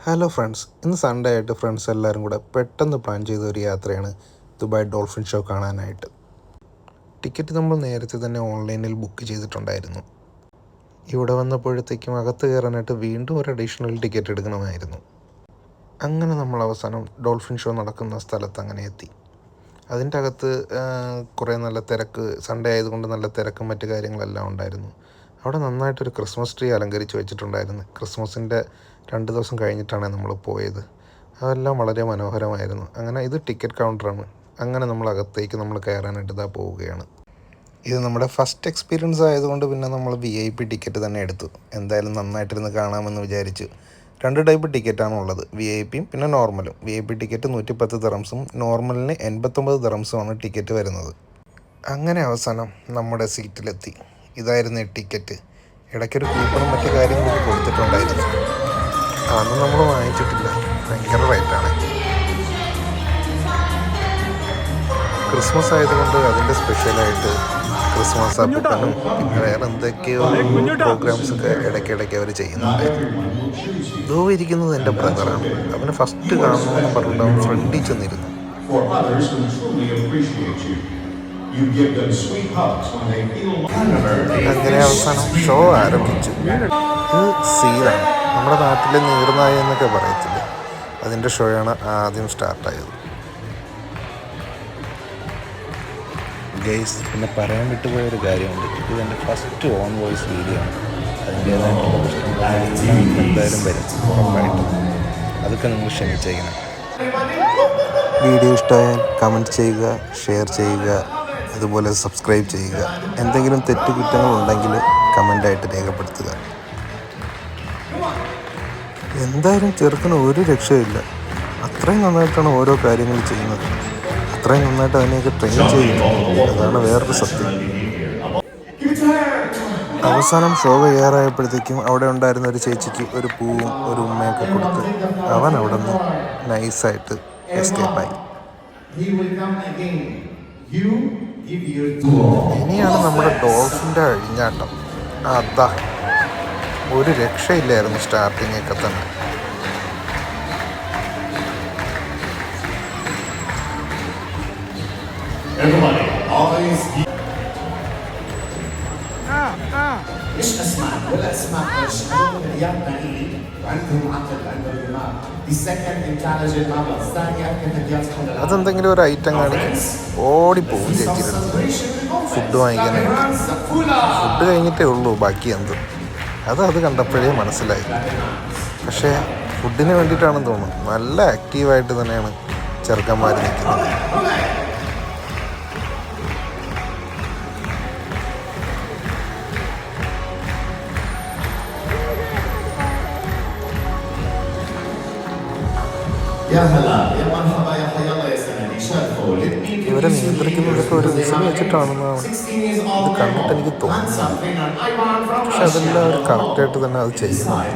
Hello friends, ഇന്ന് Sunday ആയിട്ട് friends എല്ലാവരും കൂടെ പെട്ടെന്ന് പ്ലാൻ ചെയ്ത ഒരു യാത്രയാണ് ദുബായ് ഡോൾഫിൻ ഷോ കാണാനായിട്ട്. ടിക്കറ്റ് നമ്മൾ നേരത്തെ തന്നെ ഓൺലൈനിൽ ബുക്ക് ചെയ്തിട്ടുണ്ടായിരുന്നു. ഇവിടെ വന്നപ്പോഴത്തേക്കും അകത്ത് കയറാനായിട്ട് വീണ്ടും ഒരു അഡീഷണൽ ടിക്കറ്റ് എടുക്കണമായിരുന്നു. അങ്ങനെ നമ്മൾ അവസാനം ഡോൾഫിൻ ഷോ നടക്കുന്ന സ്ഥലത്ത് അങ്ങനെ എത്തി. അതിൻ്റെ അകത്ത് കുറേ നല്ല തിരക്ക്, സൺഡേ ആയതുകൊണ്ട് നല്ല തിരക്കും മറ്റു കാര്യങ്ങളെല്ലാം ഉണ്ടായിരുന്നു. അവിടെ നന്നായിട്ടൊരു ക്രിസ്മസ് ട്രീ അലങ്കരിച്ച് വെച്ചിട്ടുണ്ടായിരുന്നു. ക്രിസ്മസിൻ്റെ 2 ദിവസം കഴിഞ്ഞിട്ടാണ് നമ്മൾ പോയത്. അതെല്ലാം വളരെ മനോഹരമായിരുന്നു. അങ്ങനെ ഇത് ടിക്കറ്റ് കൗണ്ടറാണ്. അങ്ങനെ നമ്മൾ അകത്തേക്ക് കയറാനായിട്ട് ഇതാ പോവുകയാണ്. ഇത് നമ്മുടെ ഫസ്റ്റ് എക്സ്പീരിയൻസ് ആയതുകൊണ്ട് പിന്നെ നമ്മൾ VIP ടിക്കറ്റ് തന്നെ എടുത്തു. എന്തായാലും നന്നായിട്ടിരുന്ന് കാണാമെന്ന് വിചാരിച്ചു. 2 ടൈപ്പ് ടിക്കറ്റാണ് ഉള്ളത്, VIPയും പിന്നെ നോർമലും. VIP ടിക്കറ്റ് 110 ദിറംസും നോർമലിന് 89 ദിറംസുമാണ് ടിക്കറ്റ് വരുന്നത്. അങ്ങനെ അവസാനം നമ്മുടെ സീറ്റിലെത്തി. ഇതായിരുന്നു ടിക്കറ്റ്. ഇടയ്ക്കൊരു കൂപ്പണും മറ്റു കാര്യങ്ങളൊക്കെ കൊടുത്തിട്ടുണ്ടായിരുന്നു. അതൊന്നും നമ്മൾ വാങ്ങിച്ചിട്ടില്ല, ഭയങ്കര റേറ്റാണ്. ക്രിസ്മസ് ആയതുകൊണ്ട് അതിൻ്റെ സ്പെഷ്യലായിട്ട് ക്രിസ്മസ് അപ്പനും പിന്നെ വേറെ എന്തൊക്കെയോ പ്രോഗ്രാംസൊക്കെ ഇടയ്ക്കിടയ്ക്ക് അവർ ചെയ്യുന്നുണ്ട്. ദോ ഇരിക്കുന്നത് എൻ്റെ ബ്രദറാണ്. അവന് ഫസ്റ്റ് കാണണമെന്ന് പറഞ്ഞിട്ട് അവൻ ഫ്രണ്ടിൽ ചെന്നിരുന്നു. അങ്ങനെ അവസാനം ഷോ ആരംഭിച്ചു. ഇത് സീലാണ്, നമ്മുടെ നാട്ടിലെ നീർനായ എന്നൊക്കെ പറയത്തില്ല, അതിൻ്റെ ഷോയാണ് ആദ്യം സ്റ്റാർട്ടായത്. ഗെയ്സ്, പിന്നെ പറയാൻ വിട്ടുപോയൊരു കാര്യമുണ്ട്. ഇതെൻ്റെ ഫസ്റ്റ് ഓൺ വോയിസ് വീഡിയോ ആണ്. അതിൻ്റേതായിട്ടുള്ള പ്രശ്നങ്ങൾ എന്തായാലും വരും ഉറപ്പായിട്ടും. അതൊക്കെ നിങ്ങൾ ക്ഷമിച്ചേക്കണം. വീഡിയോ ഇഷ്ടമായാൽ കമൻറ്റ് ചെയ്യുക, ഷെയർ ചെയ്യുക, അതുപോലെ സബ്സ്ക്രൈബ് ചെയ്യുക. എന്തെങ്കിലും തെറ്റുകുറ്റങ്ങളുണ്ടെങ്കിൽ കമൻ്റായിട്ട് രേഖപ്പെടുത്തുക. എന്തായാലും ചെറുക്കന് ഒരു രക്ഷയില്ല. അത്രയും നന്നായിട്ടാണ് ഓരോ കാര്യങ്ങൾ ചെയ്യുന്നത്. അത്രയും നന്നായിട്ട് അതിനെയൊക്കെ ട്രെയിൻ ചെയ്യുന്നു. അതാണ് വേറൊരു സത്യം. അവസാനം ഷോ കയ്യാറായപ്പോഴത്തേക്കും അവിടെ ഉണ്ടായിരുന്ന ഒരു ചേച്ചിക്ക് ഒരു പൂവും ഒരു ഉമ്മയൊക്കെ കൊടുത്ത് അവൻ അവിടെ നിന്ന് നൈസായിട്ട് എസ്കേപ്പായി. ഇനിയാണ് നമ്മുടെ ഡോൾഫിൻ്റെ അഴിഞ്ഞാട്ടം. അതാ ഒരു രക്ഷയില്ലായിരുന്നു സ്റ്റാർട്ടിങ്ങൊക്കെ തന്നെ. അതെന്തെങ്കിലും ഒരു ഐറ്റം കാണിക്കും, ഓടിപ്പോവും ചേച്ചിയുടെ ഫുഡ് വാങ്ങിക്കാനായിട്ട്. ഫുഡ് കഴിഞ്ഞിട്ടേ ഉള്ളൂ ബാക്കി എന്തും. അത് കണ്ടപ്പോഴേ മനസ്സിലായി. പക്ഷേ ഫുഡിന് വേണ്ടിയിട്ടാണെന്ന് തോന്നുന്നു. നല്ല ആക്റ്റീവായിട്ട് തന്നെയാണ് ചെറുക്കന്മാർ നിൽക്കുന്നത്. ഇവരെ നിയന്ത്രിക്കുന്നതൊക്കെ ഒരു വിസിൽ വെച്ചിട്ടാണെന്നാണ് ഇത് കണ്ടിട്ട് എനിക്ക് തോന്നുന്നത്. പക്ഷെ അതെല്ലാം അവർ കറക്റ്റായിട്ട് തന്നെ അത് ചെയ്യുന്നുണ്ട്.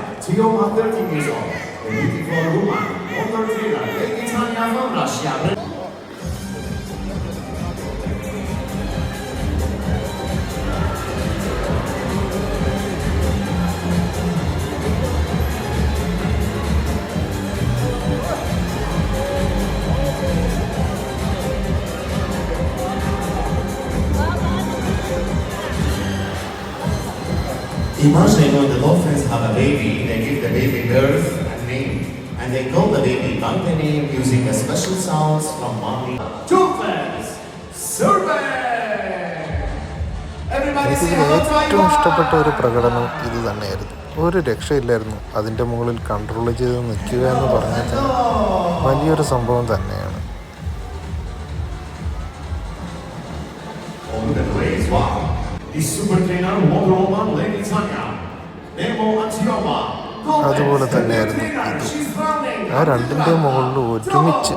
Imagine when the dolphins have a baby, they give the baby birth and name, and they call the baby by the name using the special sounds from mommy. Dolphins, survey! എനിക്ക് ഏറ്റവും ഇഷ്ടപ്പെട്ട ഒരു പ്രകടനം ഇത് തന്നെയായിരുന്നു. ഒരു രക്ഷയില്ലായിരുന്നു. അതിൻ്റെ മുകളിൽ കൺട്രോൾ ചെയ്ത് നിൽക്കുക എന്ന് പറഞ്ഞാൽ തന്നെ വലിയൊരു സംഭവം തന്നെയാണ്. അതുപോലെ തന്നെയായിരുന്നു ഇത്. ആ രണ്ടിൻ്റെ മുകളിൽ ഒരുമിച്ച്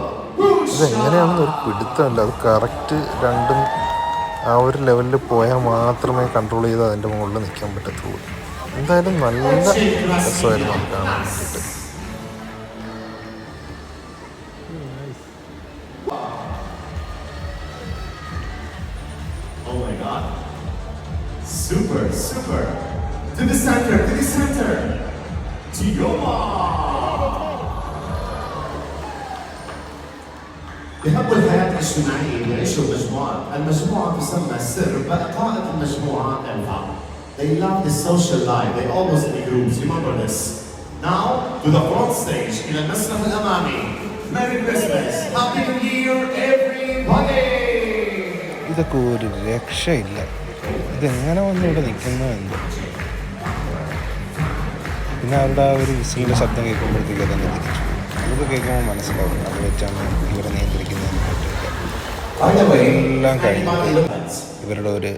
ഇതെങ്ങനെയാണെന്ന് ഒരു പിടുത്തമല്ല. അത് കറക്റ്റ് രണ്ടും ആ ഒരു ലെവലിൽ പോയാൽ മാത്രമേ കൺട്രോൾ ചെയ്ത് അതിൻ്റെ മുകളിൽ നിൽക്കാൻ പറ്റത്തുള്ളൂ. എന്തായാലും നല്ല രസമായിരുന്നു അത് കാണാൻ വേണ്ടിയിട്ട്. Super, super. To the center, to the center. Tioma! بيحبوا الحياة الاجتماعية ويعيشوا بمجموعات، المجموعة تسمى السر، قائد المجموعة أنفع. They love the social life, they always in groups, remember this. Now, to the front stage, إلى المسرح الأمامي. Merry Christmas, Happy New Year, everybody! ഇതൊക്കെ ഒരു രക്ഷയില്ല. ഇതെങ്ങനെ വന്ന് ഇവിടെ നിൽക്കുന്നു എന്ന്. പിന്നെ അവരുടെ ആ ഒരു വിസിലിൻ്റെ ശബ്ദം കേൾക്കുമ്പോഴത്തേക്ക് അതങ്ങ് തിരിച്ചു. നമുക്ക് കേൾക്കുമ്പോൾ മനസ്സിലാവും അത് വെച്ചാണ് ഇവരെ നിയന്ത്രിക്കുന്നതിനെ പറ്റിയൊക്കെ. എല്ലാം കഴിഞ്ഞു ഇവരുടെ ഒരു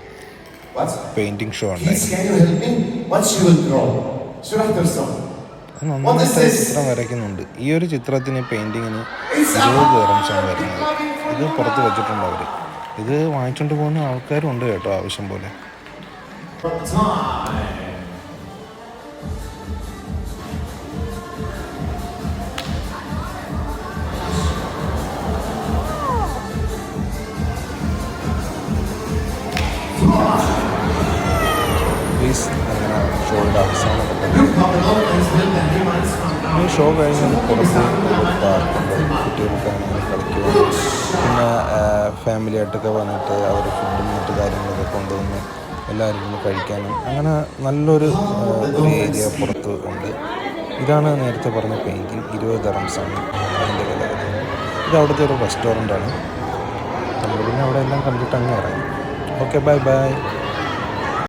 പെയിൻറ്റിങ് ഷോ ഉണ്ടായി. നന്നായിട്ട് ചിത്രം വരയ്ക്കുന്നുണ്ട്. ഈ ഒരു ചിത്രത്തിന് പെയിൻറ്റിങ്ങിന് 20 ദിർഹംസാണ് വരുന്നത്. ഇത് പുറത്ത് വെച്ചിട്ടുണ്ട് അവർ. ഇത് വാങ്ങിച്ചുകൊണ്ട് പോകുന്ന ആൾക്കാരും ഉണ്ട് കേട്ടോ, ആവശ്യം പോലെ. പ്ലീസ് അങ്ങനെ ഷോയുടെ അവസാനപ്പെട്ടത് ഈ ഷോ കഴിഞ്ഞാൽ പുറത്ത് പാർക്കുണ്ട്, കുട്ടികൾക്കാണെങ്കിൽ കളിക്കുവാനും പിന്നെ ഫാമിലിയായിട്ടൊക്കെ വന്നിട്ട് അവർ ഫുഡും മറ്റു കാര്യങ്ങളൊക്കെ കൊണ്ടുവന്ന് എല്ലാവരും ഒന്ന് കഴിക്കാനും അങ്ങനെ നല്ലൊരു ഏരിയ പുറത്ത് ഉണ്ട്. ഇതാണ് നേരത്തെ പറഞ്ഞ പെയിൻറ്റിങ്. 20 ദിർഹംസാണ് അതിൻ്റെ വില. ഇത് അവിടുത്തെ ഒരു റെസ്റ്റോറൻ്റാണ്. നമ്മൾ പിന്നെ അവിടെ എല്ലാം കണ്ടിട്ട് അങ്ങ് ഇറങ്ങി. Okay, bye bye.